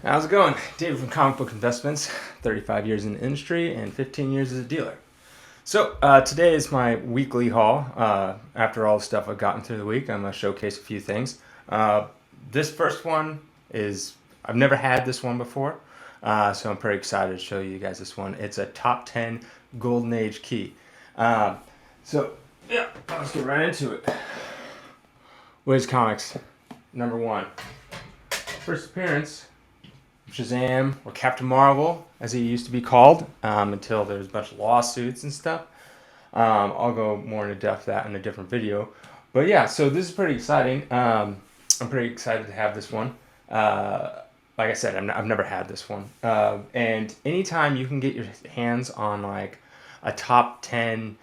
How's it going? David from Comic Book Investments, 35 years in the industry and 15 years as a dealer. So today is my weekly haul. After all the stuff I've gotten through the week, I'm going to showcase a few things. This first one is, I've never had this one before, so I'm pretty excited to show you guys this one. It's a top 10 Golden Age key. So yeah, let's get right into it. Wiz Comics, number 1. First appearance, Shazam, or Captain Marvel, as he used to be called, until there's a bunch of lawsuits and stuff. I'll go more into depth that in a different video. But yeah, so this is pretty exciting. I'm pretty excited to have this one. Like I said, I've never had this one. And anytime you can get your hands on like a top 10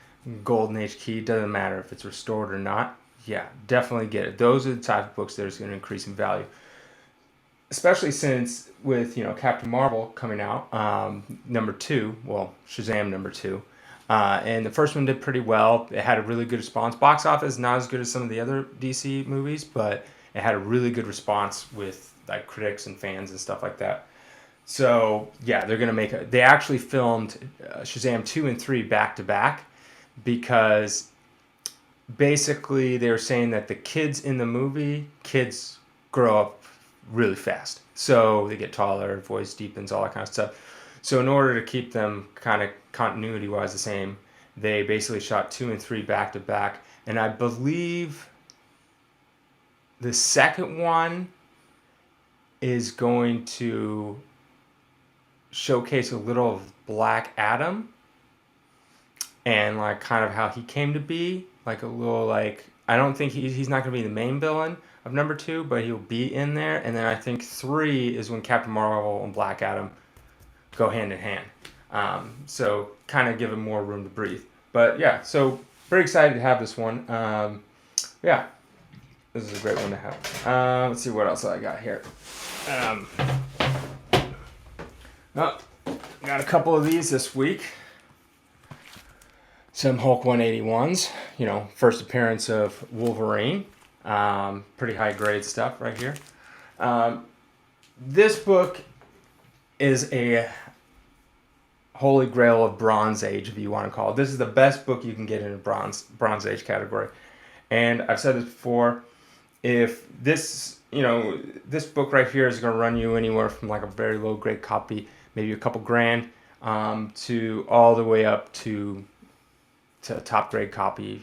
Golden Age key, doesn't matter if it's restored or not, yeah, definitely get it. Those are the type of books that are going to increase in value. Especially since with Captain Marvel coming out, number 2, well, Shazam number 2, and the first one did pretty well. It had a really good response. Box office not as good as some of the other DC movies, but it had a really good response with like critics and fans and stuff like that. So yeah, they're gonna make they actually filmed Shazam 2 and 3 back to back because basically they were saying that the kids in the movie kids grow up really fast. So they get taller, voice deepens, all that kind of stuff. So in order to keep them kind of continuity-wise the same, they basically shot 2 and 3 back to back. And I believe the second one is going to showcase a little of Black Adam and like kind of how he came to be. Like a little like, I don't think he's not going to be the main villain of number 2, but he'll be in there. And then I think 3 is when Captain Marvel and Black Adam go hand in hand. So kind of give him more room to breathe. But yeah, so very excited to have this one. Yeah, this is a great one to have. Let's see what else I got here. Got a couple of these this week. Some Hulk 181s, first appearance of Wolverine. Pretty high grade stuff right here. This book is a holy grail of Bronze Age, if you want to call it. This is the best book you can get in a Bronze Age category. And I've said this before, if this, this book right here is going to run you anywhere from like a very low grade copy, maybe a couple grand, to all the way up to a top grade copy,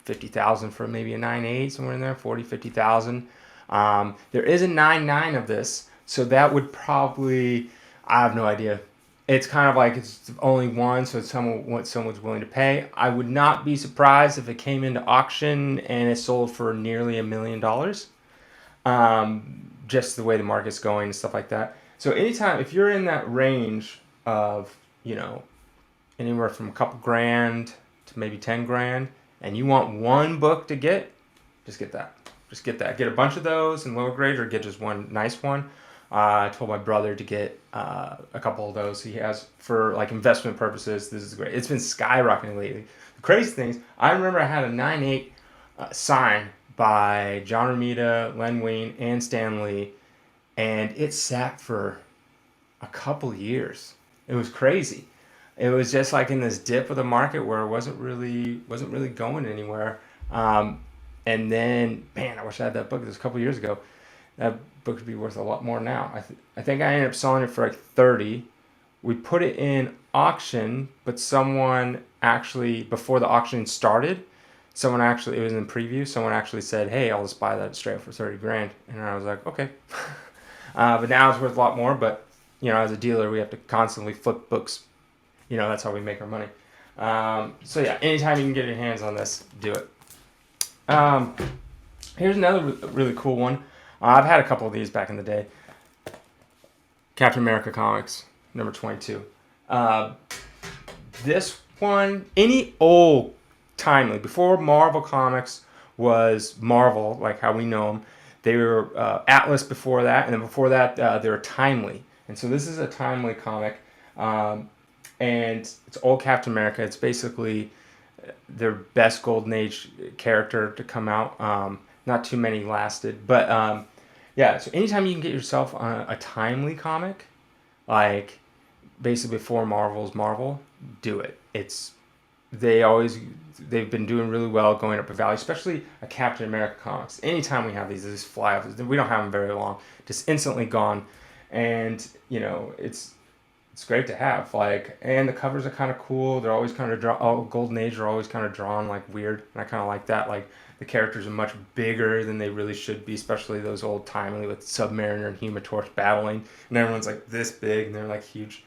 50,000 for maybe a 9.8, somewhere in there, 40, 50,000. There is a 9.9 of this, so that would probably, I have no idea. It's kind of like it's only one, so it's what someone's willing to pay. I would not be surprised if it came into auction and it sold for nearly $1 million. Just the way the market's going and stuff like that. So anytime, if you're in that range of, anywhere from a couple grand to maybe 10 grand, and you want one book to get, just get that. Just get that. Get a bunch of those in lower grade, or get just one nice one. I told my brother to get a couple of those. He has for like investment purposes. This is great. It's been skyrocketing lately. The crazy thing is, I remember I had a 9.8 sign by John Romita, Len Wein, and Stan Lee, and it sat for a couple years. It was crazy. It was just like in this dip of the market where it wasn't really going anywhere. And then, man, I wish I had that book. This was a couple years ago. That book would be worth a lot more now. I think I ended up selling it for like 30. We put it in auction, but someone actually, before the auction started, it was in preview, someone actually said, hey, I'll just buy that straight up for 30 grand. And I was like, okay. But now it's worth a lot more. But, as a dealer, we have to constantly flip books. That's how we make our money. So yeah, anytime you can get your hands on this, do it. Here's another really cool one. I've had a couple of these back in the day. Captain America Comics, number 22. This one, any old timely, before Marvel Comics was Marvel, like how we know them, they were Atlas before that, and then before that, they were Timely. And so this is a Timely comic. And it's old Captain America. It's basically their best Golden Age character to come out. Not too many lasted, but Yeah, so anytime you can get yourself on a timely comic, like basically before Marvel's Marvel, do it. They always they've been doing really well going up in value, especially a Captain America comics. Anytime we have these, they just fly up. We don't have them very long, just instantly gone, and it's great to have. Like, and the covers are kind of cool. They're always kind of Golden Age are always kind of drawn like weird, and I kind of like that. Like the characters are much bigger than they really should be, especially those old timely with Submariner and Human Torch battling, and everyone's like this big and they're like huge.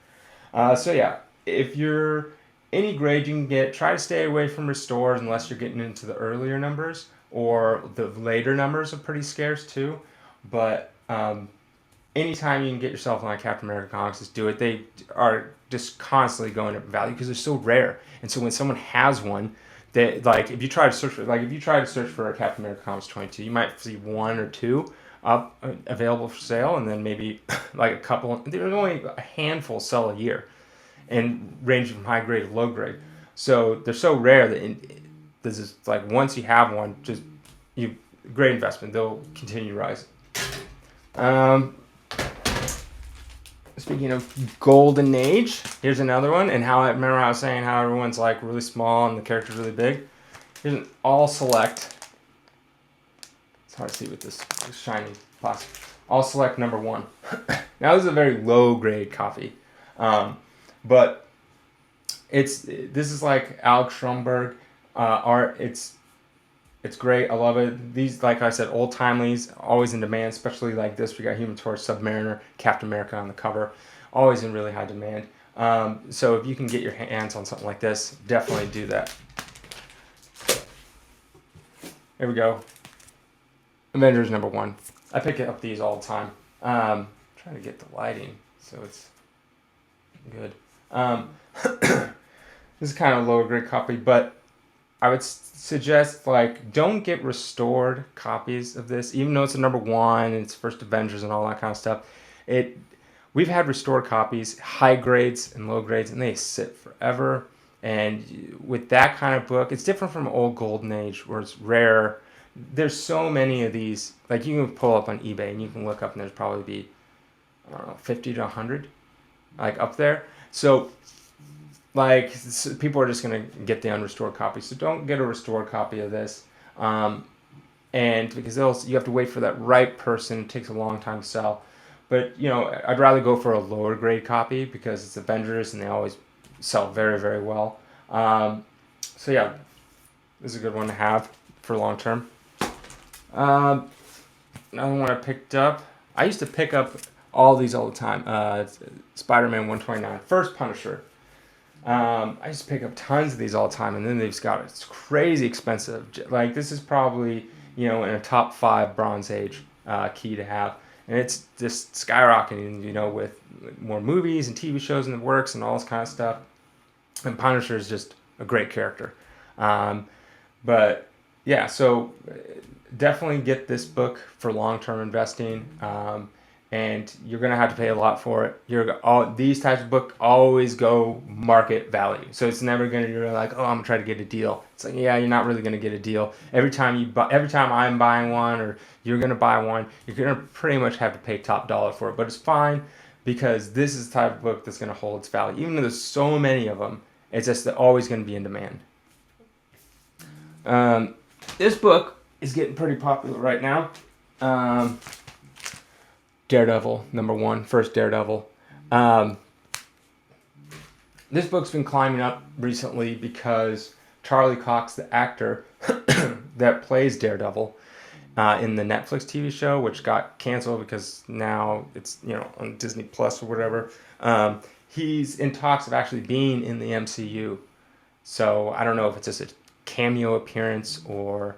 So yeah, if you're any grade you can get, try to stay away from restores unless you're getting into the earlier numbers, or the later numbers are pretty scarce too. But anytime you can get yourself on like Captain America comics, just do it. They are just constantly going up in value because they're so rare. And so when someone has one, they like if you try to search for a Captain America comics 22, you might see one or two up available for sale, and then maybe like a couple. There's only a handful sell a year, and ranging from high grade to low grade. So they're so rare that this is like once you have one, just you great investment. They'll continue rising. Um, Speaking of Golden Age, here's another one. And how I remember how I was saying how everyone's like really small and the character's really big. Here's an all select. It's hard to see with this shiny plastic. All select number 1. Now this is a very low grade copy, but this is like Alex Schomburg art. It's great. I love it. These, like I said, old timelies, always in demand, especially like this. We got Human Torch, Submariner, Captain America on the cover. Always in really high demand. So if you can get your hands on something like this, definitely do that. Here we go. Avengers number 1. I pick up these all the time. Trying to get the lighting so it's good. This is kind of a lower grade copy, but I would suggest like don't get restored copies of this, even though it's a number 1 and it's first Avengers and all that kind of stuff. We've had restored copies, high grades and low grades, and they sit forever. And with that kind of book, it's different from old Golden Age where it's rare. There's so many of these. Like you can pull up on eBay and you can look up, and there's probably be, I don't know, 50 to 100, like up there. So like people are just gonna get the unrestored copy, so don't get a restored copy of this, and because you have to wait for that right person. It takes a long time to sell, but I'd rather go for a lower grade copy because it's Avengers and they always sell very very well. So yeah, this is a good one to have for long term. Another one I picked up. I used to pick up all these all the time. Spider-Man 129, first Punisher. I used to pick up tons of these all the time, and then they've got it's crazy expensive. Like this is probably in a top 5 Bronze Age key to have, and it's just skyrocketing. With more movies and TV shows in the works and all this kind of stuff. And Punisher is just a great character. But yeah, so definitely get this book for long-term investing. And you're gonna have to pay a lot for it. These types of books always go market value, so it's never you're like, oh, I'm gonna try to get a deal. It's like, yeah, you're not really gonna get a deal. Every time I'm buying one or you're gonna buy one, you're gonna pretty much have to pay top dollar for it. But it's fine because this is the type of book that's gonna hold its value, even though there's so many of them. It's just they're always gonna be in demand. This book is getting pretty popular right now. Daredevil, number 1, first Daredevil. This book's been climbing up recently because Charlie Cox, the actor that plays Daredevil in the Netflix TV show, which got canceled because now it's on Disney Plus or whatever, he's in talks of actually being in the MCU. So I don't know if it's just a cameo appearance or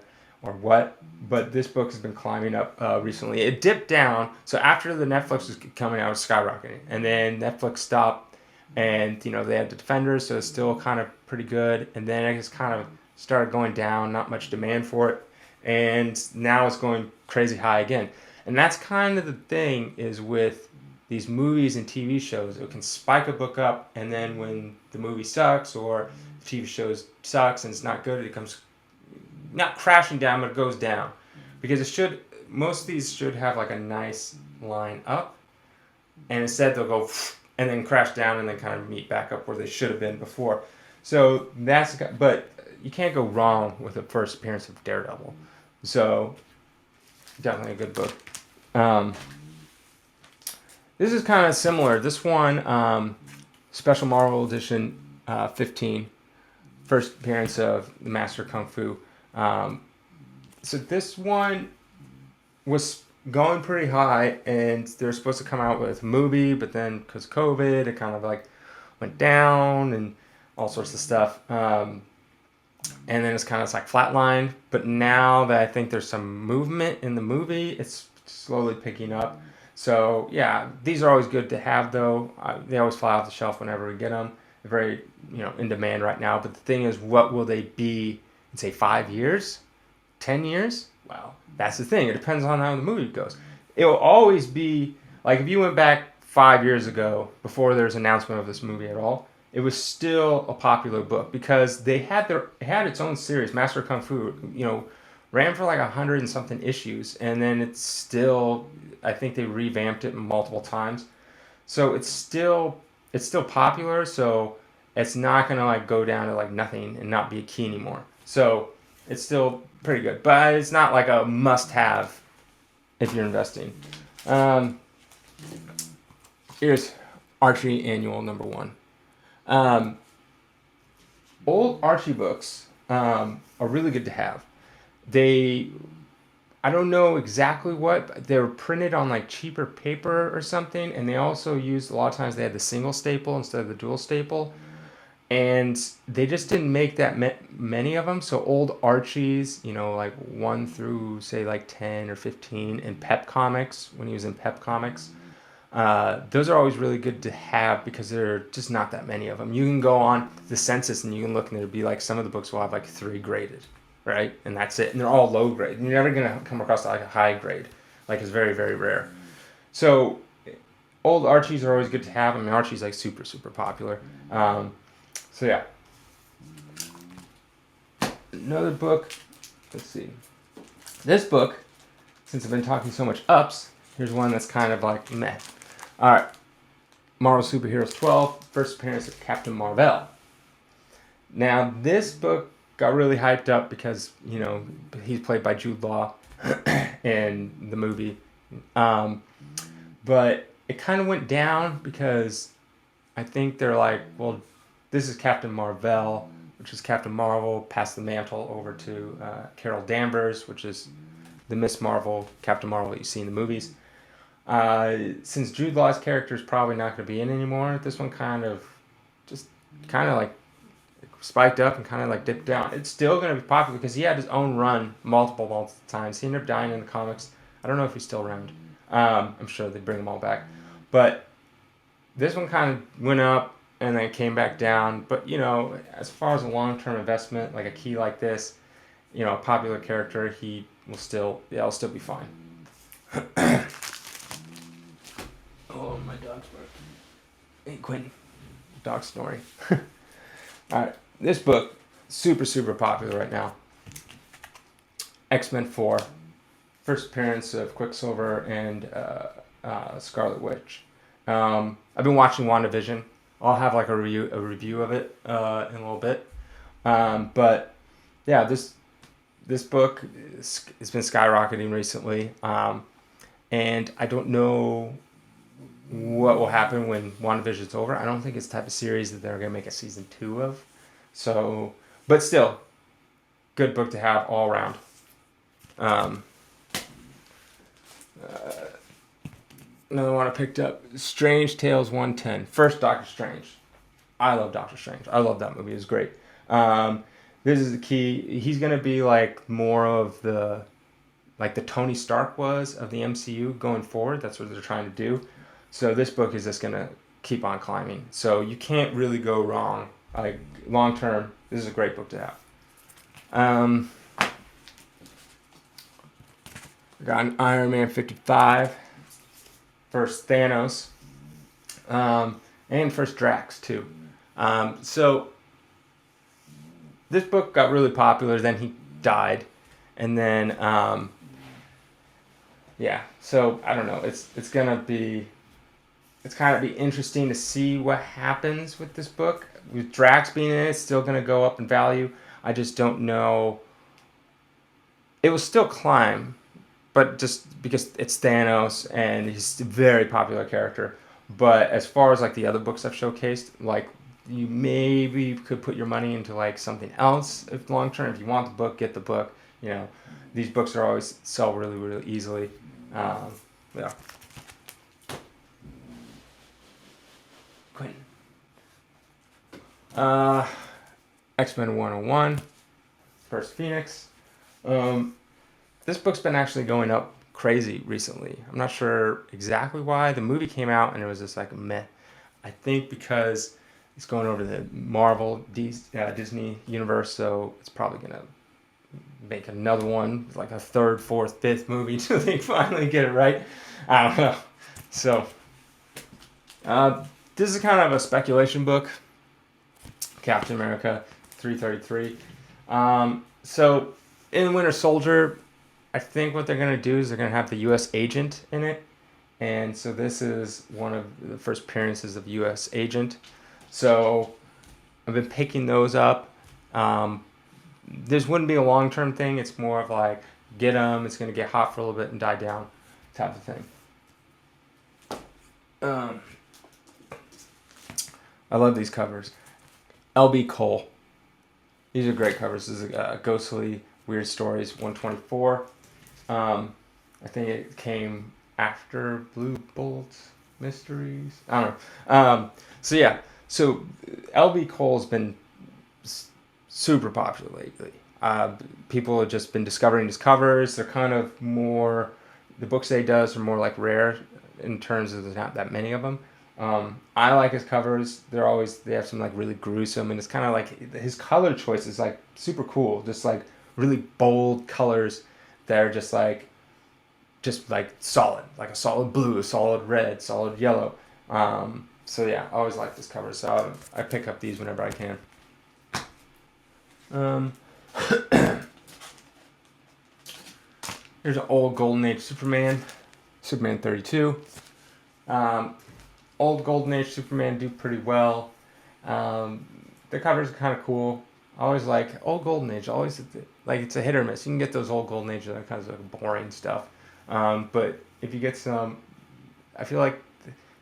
what, but this book has been climbing up recently. It dipped down, so after the Netflix was coming out, it was skyrocketing, and then Netflix stopped, and they had the Defenders, so it's still kind of pretty good, and then it just kind of started going down, not much demand for it, and now it's going crazy high again. And that's kind of the thing is with these movies and TV shows, it can spike a book up, and then when the movie sucks or the TV show sucks and it's not good, it comes not crashing down, but it goes down, because it should most of these should have like a nice line up, and instead they'll go and then crash down and then kind of meet back up where they should have been before. So but you can't go wrong with the first appearance of Daredevil. So definitely a good book. This is kind of similar. This one, Special Marvel Edition 15, first appearance of the Master Kung Fu. So this one was going pretty high, and they're supposed to come out with a movie, but then because of COVID, it kind of like went down and all sorts of stuff. And then it's kind of like flatlined. But now that I think there's some movement in the movie, it's slowly picking up. So yeah, these are always good to have though. They always fly off the shelf whenever we get them. They're very in demand right now. But the thing is, what will they be in say 5 years, 10 years? Well, that's the thing. It depends on how the movie goes. It will always be like if you went back 5 years ago before there's announcement of this movie at all, it was still a popular book because it had its own series. Master Kung Fu, ran for like 100 and something issues, and then it's still, I think they revamped it multiple times, so it's still popular. So it's not gonna like go down to like nothing and not be a key anymore. So it's still pretty good, but it's not like a must-have if you're investing. Here's Archie Annual #1. Old Archie books are really good to have. I don't know exactly what, but they were printed on like cheaper paper or something, and they also used, a lot of times they had the single staple instead of the dual staple, and they just didn't make that many of them. So old Archies, like 1 through say like 10 or 15 in Pep Comics, when he was in Pep Comics, those are always really good to have because there are just not that many of them. You can go on the census and you can look, and there'd be like some of the books will have like 3 graded, right? And that's it. And they're all low grade. You're never gonna come across like a high grade. Like it's very, very rare. So old Archies are always good to have. I mean, Archie's like super, super popular. So yeah. Another book. Let's see. This book, since I've been talking so much ups, here's one that's kind of like meh. All right. Marvel Superheroes 12, first appearance of Captain Marvel. Now, this book got really hyped up because, he's played by Jude Law in the movie. But it kind of went down because I think they're like, well, this is Captain Marvel, which is Captain Marvel, passed the mantle over to Carol Danvers, which is the Miss Marvel, Captain Marvel that you see in the movies. Since Jude Law's character is probably not going to be in anymore, this one kind of like spiked up and kind of like dipped down. It's still going to be popular because he had his own run multiple times. He ended up dying in the comics. I don't know if he's still around. I'm sure they bring them all back. But this one kind of went up and then came back down. But, as far as a long-term investment, like a key like this, a popular character, it'll still be fine. Oh, my dog's barking. Hey, Quentin. Dog snoring. All right. This book, super, super popular right now. X-Men 4. First appearance of Quicksilver and Scarlet Witch. I've been watching WandaVision. I'll have like a review of it in a little bit. But yeah, this book has been skyrocketing recently. And I don't know what will happen when WandaVision's over. I don't think it's the type of series that they're going to make a season 2 of. So, but still, good book to have all around. Another one I picked up, Strange Tales 110. First Doctor Strange. I love Doctor Strange. I love that movie. It was great. This is the key. He's going to be like more of the Tony Stark was of the MCU going forward. That's what they're trying to do. So this book is just going to keep on climbing. So you can't really go wrong. Like long term, this is a great book to have. Got an Iron Man 55. First Thanos. And first Drax too. So this book got really popular. Then he died. And then yeah. So I don't know. It's gonna be it's kind of be interesting to see what happens with this book. With Drax being in it, it's still gonna go up in value. I just don't know. It will still climb, but just because it's Thanos and he's a very popular character. But as far as like the other books I've showcased, like you maybe could put your money into like something else if long term. If you want the book, get the book. You know, these books are always sell really really easily. Um, yeah. Quentin. Uh, XMen 101, First Phoenix. Um, this book's been actually going up crazy recently. I'm not sure exactly why. The movie came out and it was just like meh. I think because it's going over the Marvel Disney universe, so it's probably gonna make another one, like a third, fourth, fifth movie till they finally get it right. I don't know. So this is kind of a speculation book. Captain America 333. So in Winter Soldier, I think what they're going to do is they're going to have the U.S. agent in it. And so this is one of the first appearances of U.S. agent. So I've been picking those up. This wouldn't be a long-term thing. It's more of like, get them, it's going to get hot for a little bit and die down type of thing. I love these covers. L.B. Cole. These are great covers. This is Ghostly Weird Stories 124. I think it came after Blue Bolt Mysteries. I don't know. So yeah. So L.B. Cole's been super popular lately. People have just been discovering his covers. They're kind of more... The books that he does are more like rare in terms of there's not that many of them. I like his covers. They have some like really gruesome, and it's kind of like his color choice is like super cool. Just like really bold colors that are just like solid, like a solid blue, a solid red, solid yellow. So yeah, I always like this cover. So I pick up these whenever I can. Here's an old Golden Age Superman 32. Old Golden Age Superman do pretty well. The covers are kind of cool. I always like old Golden Age. Always like it's a hit or miss. You can get those old Golden Age that are kind of like boring stuff. But if you get some, I feel like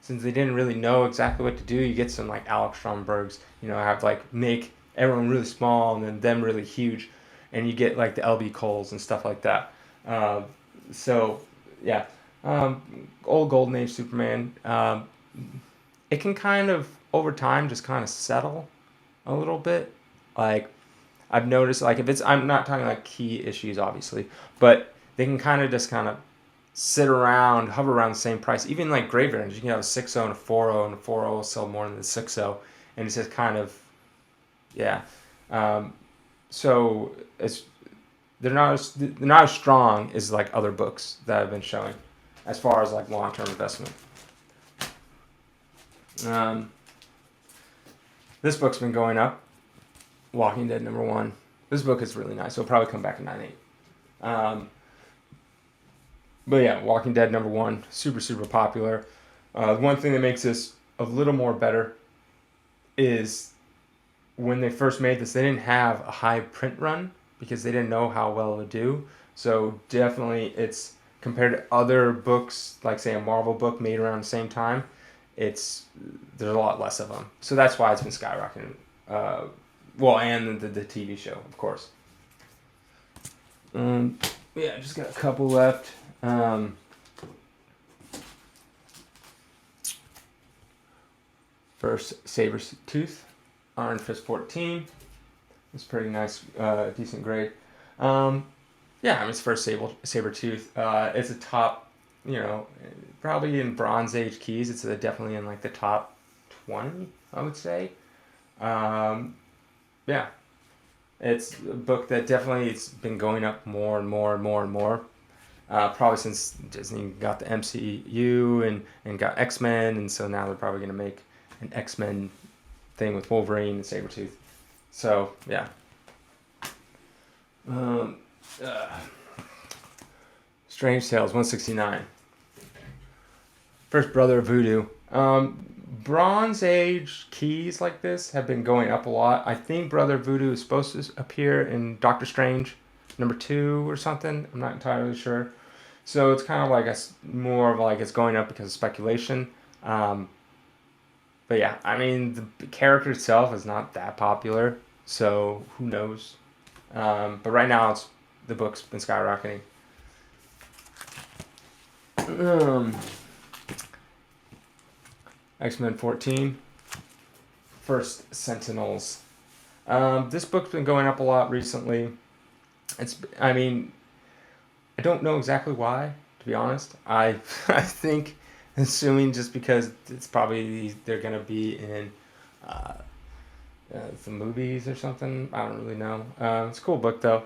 since they didn't really know exactly what to do, you get some like Alex Stromberg's. Have like make everyone really small and then them really huge, and you get like the LB Coles and stuff like that. So yeah, old Golden Age Superman. It can kind of over time just kind of settle a little bit. Like I've noticed, like if it's I'm not talking like key issues obviously, but they can kind of just kind of hover around the same price. Even like Grey Variants, you can have a 6.0 and a 4.0, and a 4.0 will sell more than the 6.0, and it's just kind of yeah. So it's they're not as strong as like other books that I've been showing, as far as like long term investment. This book's been going up. Walking Dead #1. This book is really nice. It'll probably come back in 9.8. But yeah, Walking Dead #1, super super popular. One thing that makes this a little more better is when they first made this, they didn't have a high print run because they didn't know how well it would do. So definitely, it's compared to other books, like say a Marvel book made around the same time. There's a lot less of them, so that's why it's been skyrocketing. And the TV show, of course. Yeah, just got a couple left. First, Sabretooth, Iron Fist 14. It's pretty nice, decent grade. It's first Sabretooth. It's a top, probably in Bronze Age keys. It's definitely in like the top 20, I would say. It's a book that definitely it's been going up more and more and more and more. Probably since Disney got the MCU and got X-Men, and so now they're probably going to make an X-Men thing with Wolverine and Sabretooth. So, yeah. Strange Tales 169. First Brother of Voodoo. Bronze Age keys like this have been going up a lot. I think Brother of Voodoo is supposed to appear in Doctor Strange #2 or something. I'm not entirely sure. So it's kind of like more of like it's going up because of speculation. But yeah, I mean, the character itself is not that popular, so who knows? But right now, the book's been skyrocketing. XMen 14, First Sentinels. This book's been going up a lot recently. I mean, I don't know exactly why, to be honest. I think, assuming just because it's probably they're gonna be in some movies or something. I don't really know. It's a cool book though.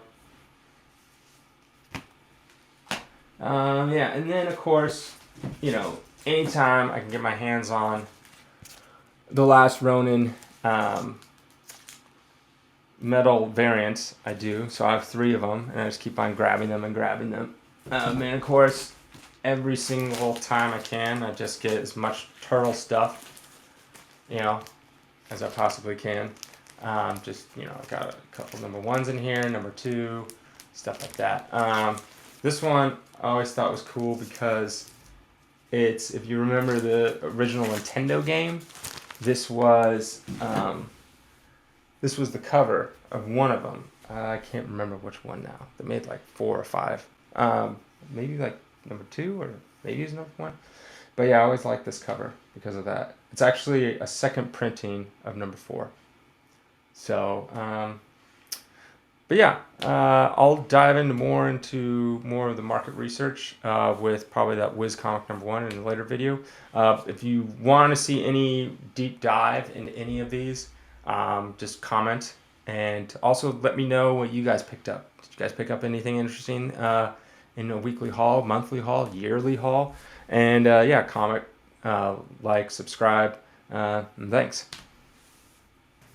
Yeah, and then of course, anytime I can get my hands on the Last Ronin metal variants, I do. So I have 3 of them, and I just keep on grabbing them. And of course, every single time I can, I just get as much turtle stuff, as I possibly can. I got a couple #1s in here, #2, stuff like that. This one I always thought was cool because if you remember the original Nintendo game, this was the cover of one of them. I can't remember which one now. They made like 4 or 5. Maybe like #2 or maybe it's #1. But yeah, I always like this cover because of that. It's actually a second printing of #4. So, but yeah, I'll dive into more of the market research with probably that Wiz Comic #1 in a later video. If you want to see any deep dive into any of these, just comment, and also let me know what you guys picked up. Did you guys pick up anything interesting in a weekly haul, monthly haul, yearly haul? And yeah, comment, like, subscribe, and thanks.